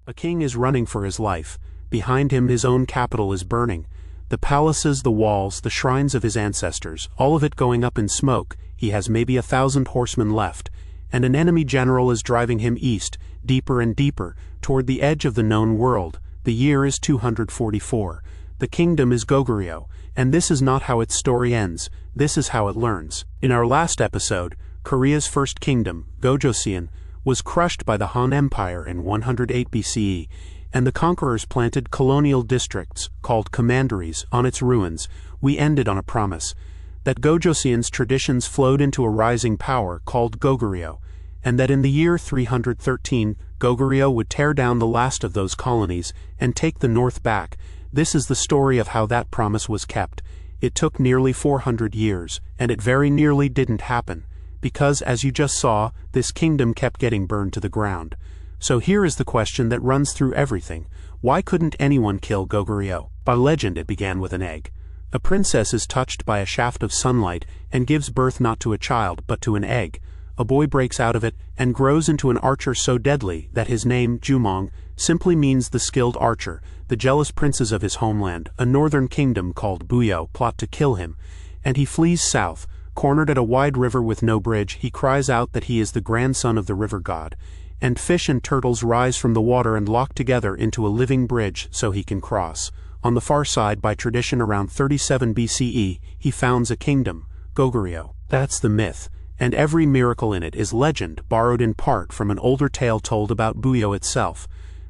A king is running for his life. Behind him his own capital is burning. The palaces, the walls, the shrines of his ancestors, all of it going up in smoke. He has maybe 1,000 horsemen left, and an enemy general is driving him east, deeper and deeper, toward the edge of the known world. The year is 244. The kingdom is Goguryeo, and this is not how its story ends. This is how it learns. In our last episode, Korea's first kingdom, Gojoseon, was crushed by the Han Empire in 108 BCE, and the conquerors planted colonial districts, called commanderies, on its ruins. We ended on a promise that Gojoseon's traditions flowed into a rising power called Goguryeo, and that in the year 313, Goguryeo would tear down the last of those colonies and take the north back. This is the story of how that promise was kept. It took nearly 400 years, and it very nearly didn't happen, because, as you just saw, this kingdom kept getting burned to the ground. So here is the question that runs through everything. Why couldn't anyone kill Goguryeo? By legend it began with an egg. A princess is touched by a shaft of sunlight and gives birth not to a child but to an egg. A boy breaks out of it and grows into an archer so deadly that his name, Jumong, simply means the skilled archer. The jealous princes of his homeland, a northern kingdom called Buyeo, plot to kill him, and he flees south. Cornered at a wide river with no bridge, he cries out that he is the grandson of the river god, and fish and turtles rise from the water and lock together into a living bridge so he can cross. On the far side, by tradition around 37 BCE, he founds a kingdom, Goguryeo. That's the myth, and every miracle in it is legend, borrowed in part from an older tale told about Buyeo itself.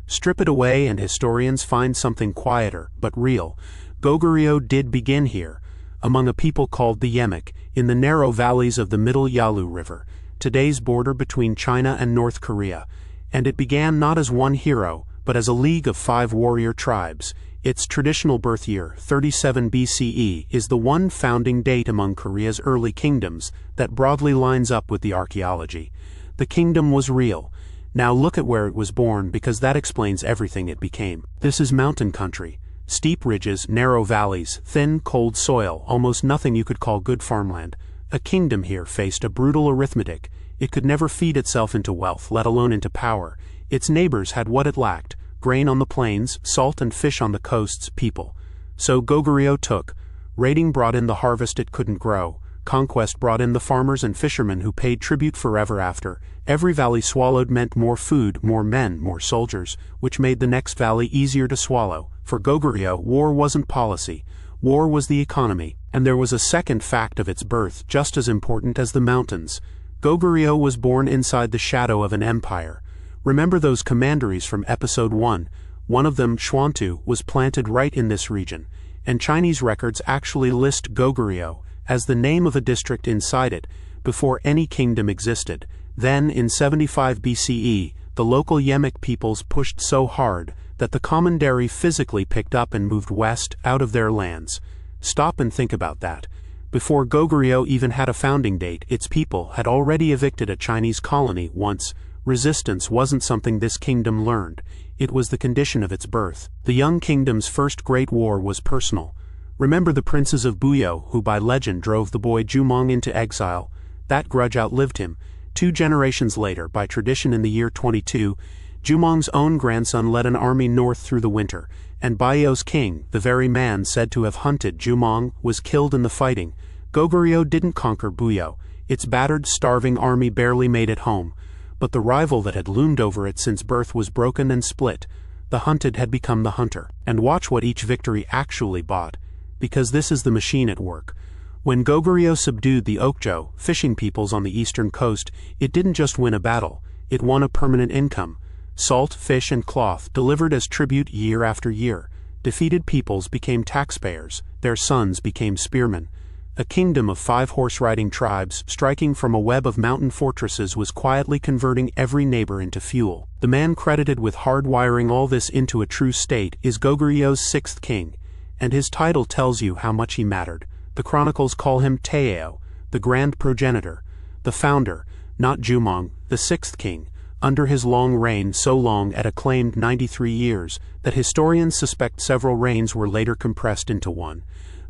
Strip it away and historians find something quieter, but real. Goguryeo did begin here, among a people called the Yemek, in the narrow valleys of the middle Yalu River, today's border between China and North Korea, and it began not as one hero, but as a league of 5 warrior tribes. Its traditional birth year, 37 BCE, is the one founding date among Korea's early kingdoms that broadly lines up with the archaeology. The kingdom was real. Now look at where it was born, because that explains everything it became. This is mountain country. Steep ridges, narrow valleys, thin, cold soil, almost nothing you could call good farmland. A kingdom here faced a brutal arithmetic. It could never feed itself into wealth, let alone into power. Its neighbors had what it lacked: grain on the plains, salt and fish on the coasts, people. So Goguryeo took. Raiding brought in the harvest it couldn't grow. Conquest brought in the farmers and fishermen who paid tribute forever after. Every valley swallowed meant more food, more men, more soldiers, which made the next valley easier to swallow. For Goguryeo, war wasn't policy. War was the economy. And there was a second fact of its birth, just as important as the mountains. Goguryeo was born inside the shadow of an empire. Remember those commanderies from episode 1? One of them, Hwando, was planted right in this region, and Chinese records actually list Goguryeo as the name of a district inside it, before any kingdom existed. Then, in 75 BCE, the local Yemek peoples pushed so hard that the commandery physically picked up and moved west, out of their lands. Stop and think about that. Before Goguryeo even had a founding date, its people had already evicted a Chinese colony once. Resistance wasn't something this kingdom learned. It was the condition of its birth. The young kingdom's first great war was personal. Remember the princes of Buyeo, who by legend drove the boy Jumong into exile? That grudge outlived him. 2 generations later, by tradition in the year 22, Jumong's own grandson led an army north through the winter, and Buyeo's king, the very man said to have hunted Jumong, was killed in the fighting. Goguryeo didn't conquer Buyeo. Its battered, starving army barely made it home. But the rival that had loomed over it since birth was broken and split. The hunted had become the hunter. And watch what each victory actually bought, because this is the machine at work. When Goguryeo subdued the Okjo, fishing peoples on the eastern coast, it didn't just win a battle, it won a permanent income. Salt, fish, and cloth delivered as tribute year after year. Defeated peoples became taxpayers, their sons became spearmen. A kingdom of 5 horse-riding tribes, striking from a web of mountain fortresses, was quietly converting every neighbor into fuel. The man credited with hardwiring all this into a true state is Goguryeo's 6th king, and his title tells you how much he mattered. The chronicles call him Taeo, the grand progenitor, the founder, not Jumong, the 6th king, under his long reign, so long at a claimed 93 years, that historians suspect several reigns were later compressed into one.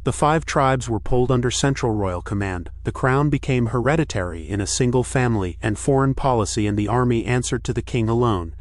The 5 tribes were pulled under central royal command. The crown became hereditary in a single family, and foreign policy and the army answered to the king alone.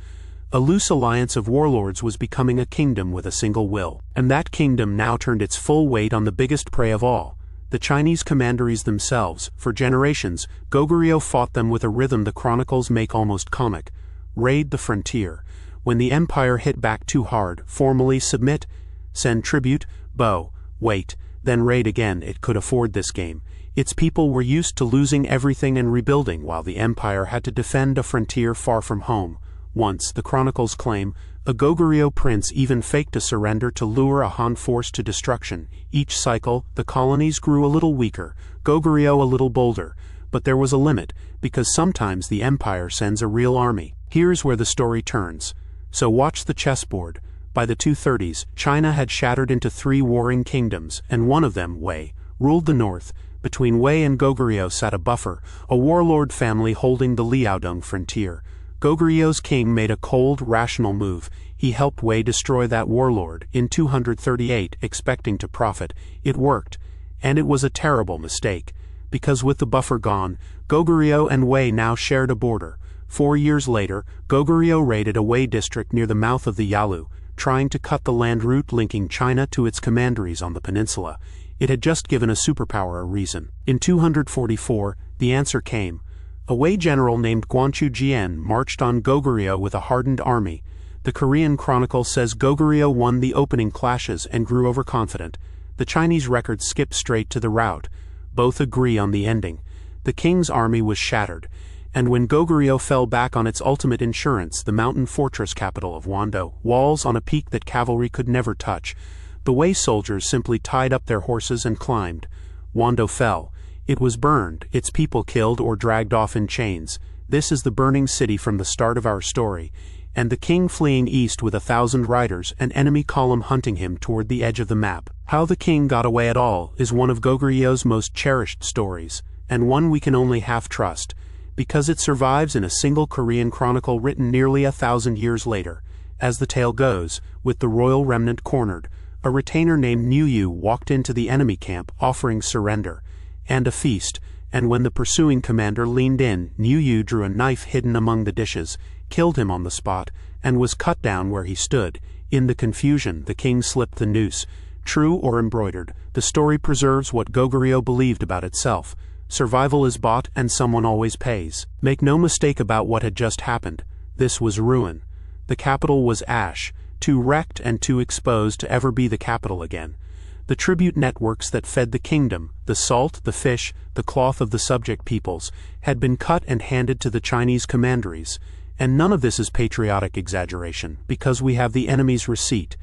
A loose alliance of warlords was becoming a kingdom with a single will. And that kingdom now turned its full weight on the biggest prey of all, the Chinese commanderies themselves. For generations, Goguryeo fought them with a rhythm the chronicles make almost comic. Raid the frontier. When the empire hit back too hard, formally submit, send tribute, bow, wait, then raid again. It could afford this game. Its people were used to losing everything and rebuilding, while the empire had to defend a frontier far from home. Once, the chronicles claim, a Goguryeo prince even faked a surrender to lure a Han force to destruction. Each cycle, the colonies grew a little weaker, Goguryeo a little bolder, but there was a limit, because sometimes the empire sends a real army. Here's where the story turns. So watch the chessboard. By the 230s, China had shattered into 3 warring kingdoms, and one of them, Wei, ruled the north. Between Wei and Goguryeo sat a buffer, a warlord family holding the Liaodong frontier. Goguryeo's king made a cold, rational move. He helped Wei destroy that warlord in 238, expecting to profit. It worked, and it was a terrible mistake, because with the buffer gone, Goguryeo and Wei now shared a border. 4 years later, Goguryeo raided a Wei district near the mouth of the Yalu, trying to cut the land route linking China to its commanderies on the peninsula. It had just given a superpower a reason. In 244, the answer came. A Wei general named Guanchu Jian marched on Goguryeo with a hardened army. The Korean chronicle says Goguryeo won the opening clashes and grew overconfident. The Chinese record skipped straight to the rout. Both agree on the ending. The king's army was shattered, and when Goguryeo fell back on its ultimate insurance, the mountain fortress capital of Hwando, walls on a peak that cavalry could never touch, the Wei soldiers simply tied up their horses and climbed. Hwando fell. It was burned, its people killed or dragged off in chains. This is the burning city from the start of our story, and the king fleeing east with 1,000 riders, an enemy column hunting him toward the edge of the map. How the king got away at all is one of Goguryeo's most cherished stories, and one we can only half trust, because it survives in a single Korean chronicle written nearly 1,000 years later. As the tale goes, with the royal remnant cornered, a retainer named Nyu walked into the enemy camp offering surrender and a feast, and when the pursuing commander leaned in, Nyu drew a knife hidden among the dishes, killed him on the spot, and was cut down where he stood. In the confusion, the king slipped the noose. True or embroidered, the story preserves what Goguryeo believed about itself. Survival is bought and someone always pays. Make no mistake about what had just happened. This was ruin. The capital was ash, too wrecked and too exposed to ever be the capital again. The tribute networks that fed the kingdom, the salt, the fish, the cloth of the subject peoples, had been cut and handed to the Chinese commanderies. And none of this is patriotic exaggeration, because we have the enemy's receipt.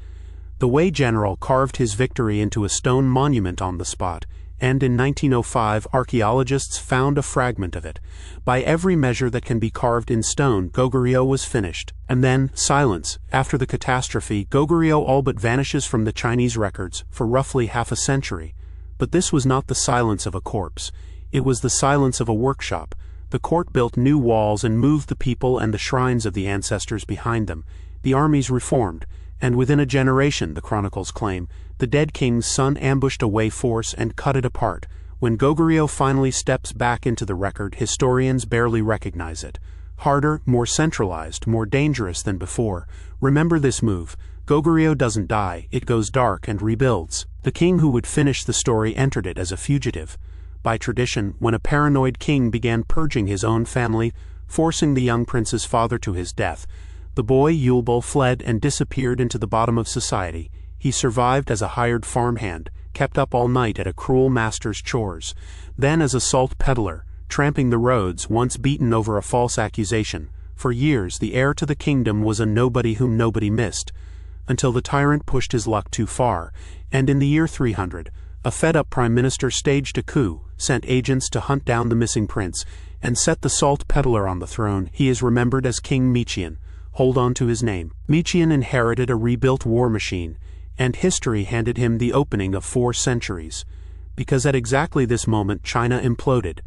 The Wei general carved his victory into a stone monument on the spot, and in 1905 archaeologists found a fragment of it. By every measure that can be carved in stone, Goguryeo was finished. And then, silence. After the catastrophe, Goguryeo all but vanishes from the Chinese records for roughly half a century. But this was not the silence of a corpse. It was the silence of a workshop. The court built new walls and moved the people and the shrines of the ancestors behind them. The armies reformed, and within a generation, the chronicles claim, the dead king's son ambushed a Wei force and cut it apart. When Goguryeo finally steps back into the record, historians barely recognize it. Harder, more centralized, more dangerous than before. Remember this move. Goguryeo doesn't die, it goes dark and rebuilds. The king who would finish the story entered it as a fugitive. By tradition, when a paranoid king began purging his own family, forcing the young prince's father to his death, the boy Yulbul fled and disappeared into the bottom of society. He survived as a hired farmhand, kept up all night at a cruel master's chores, then as a salt peddler, tramping the roads, once beaten over a false accusation. For years, the heir to the kingdom was a nobody whom nobody missed, until the tyrant pushed his luck too far, and in the year 300, a fed-up prime minister staged a coup, sent agents to hunt down the missing prince, and set the salt peddler on the throne. He is remembered as King Micheon. Hold on to his name. Micheon inherited a rebuilt war machine, and history handed him the opening of 4 centuries. Because at exactly this moment China imploded.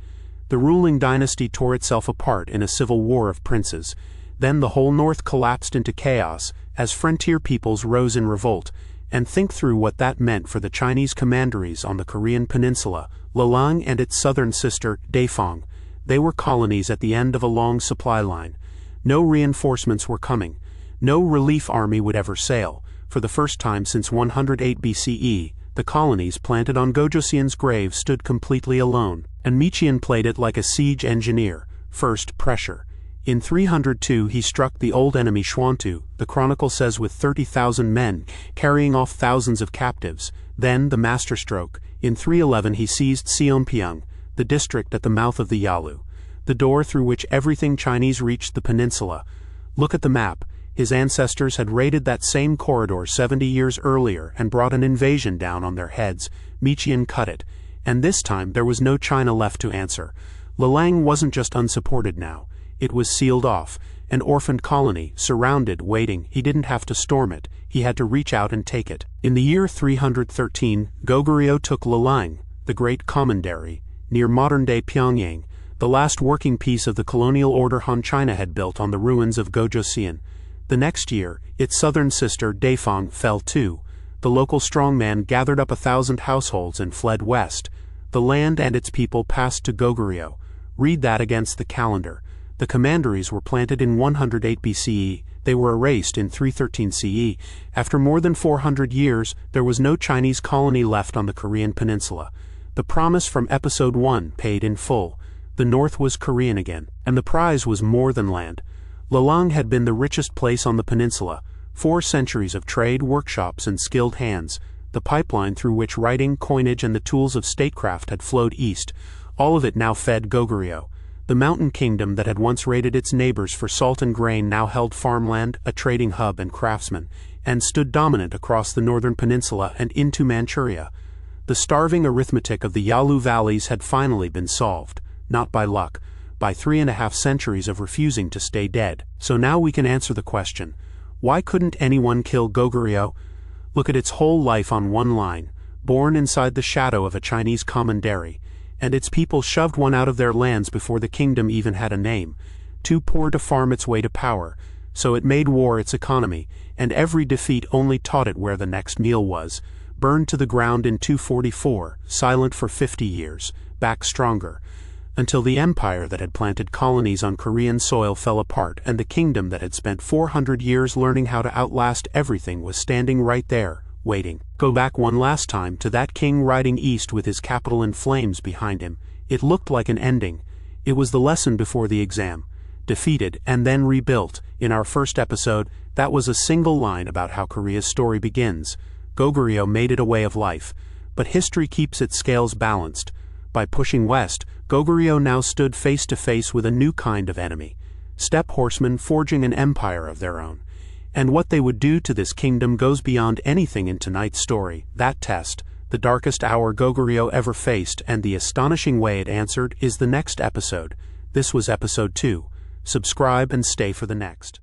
The ruling dynasty tore itself apart in a civil war of princes. Then the whole north collapsed into chaos as frontier peoples rose in revolt. And think through what that meant for the Chinese commanderies on the Korean peninsula, Lelang and its southern sister, Daefong. They were colonies at the end of a long supply line. No reinforcements were coming. No relief army would ever sail. For the first time since 108 BCE, the colonies planted on Goguryeo grave stood completely alone, and Micheon played it like a siege engineer. First, pressure. In 302 he struck the old enemy Hwando, the chronicle says, with 30,000 men, carrying off thousands of captives. Then, the masterstroke. In 311 he seized Salt-Peddler, the district at the mouth of the Yalu, the door through which everything Chinese reached the peninsula. Look at the map. His ancestors had raided that same corridor 70 years earlier and brought an invasion down on their heads. Micheon cut it, and this time there was no China left to answer. Lelang wasn't just unsupported now. It was sealed off, an orphaned colony, surrounded, waiting. He didn't have to storm it, he had to reach out and take it. In the year 313, Goguryeo took Lelang, the great commandery, near modern-day Pyongyang, the last working piece of the colonial order Han China had built on the ruins of Goguryeo. The next year, its southern sister, Daifang, fell too. The local strongman gathered up 1,000 households and fled west. The land and its people passed to Goguryeo. Read that against the calendar. The Commanderies were planted in 108 BCE. They were erased in 313 CE. After more than 400 years, there was no Chinese colony left on the Korean peninsula. The promise from Episode 1 paid in full. The north was Korean again, and the prize was more than land. Lelang had been the richest place on the peninsula. 4 centuries of trade, workshops, and skilled hands. The pipeline through which writing, coinage, and the tools of statecraft had flowed east. All of it now fed Goguryeo. The mountain kingdom that had once raided its neighbors for salt and grain now held farmland, a trading hub, and craftsmen, and stood dominant across the northern peninsula and into Manchuria. The starving arithmetic of the Yalu valleys had finally been solved, not by luck, by 3.5 centuries of refusing to stay dead. So now we can answer the question, why couldn't anyone kill Goguryeo? Look at its whole life on one line, born inside the shadow of a Chinese commandery, and its people shoved one out of their lands before the kingdom even had a name, too poor to farm its way to power, so it made war its economy, and every defeat only taught it where the next meal was. Burned to the ground in 244, silent for 50 years, back stronger, until the empire that had planted colonies on Korean soil fell apart and the kingdom that had spent 400 years learning how to outlast everything was standing right there, waiting. Go back one last time to that king riding east with his capital in flames behind him. It looked like an ending. It was the lesson before the exam. Defeated and then rebuilt. In our first episode, that was a single line about how Korea's story begins. Goguryeo made it a way of life, but history keeps its scales balanced. By pushing west, Goguryeo now stood face to face with a new kind of enemy, steppe horsemen forging an empire of their own. And what they would do to this kingdom goes beyond anything in tonight's story. That test, the darkest hour Goguryeo ever faced, and the astonishing way it answered, is the next episode. This was episode 2. Subscribe and stay for the next.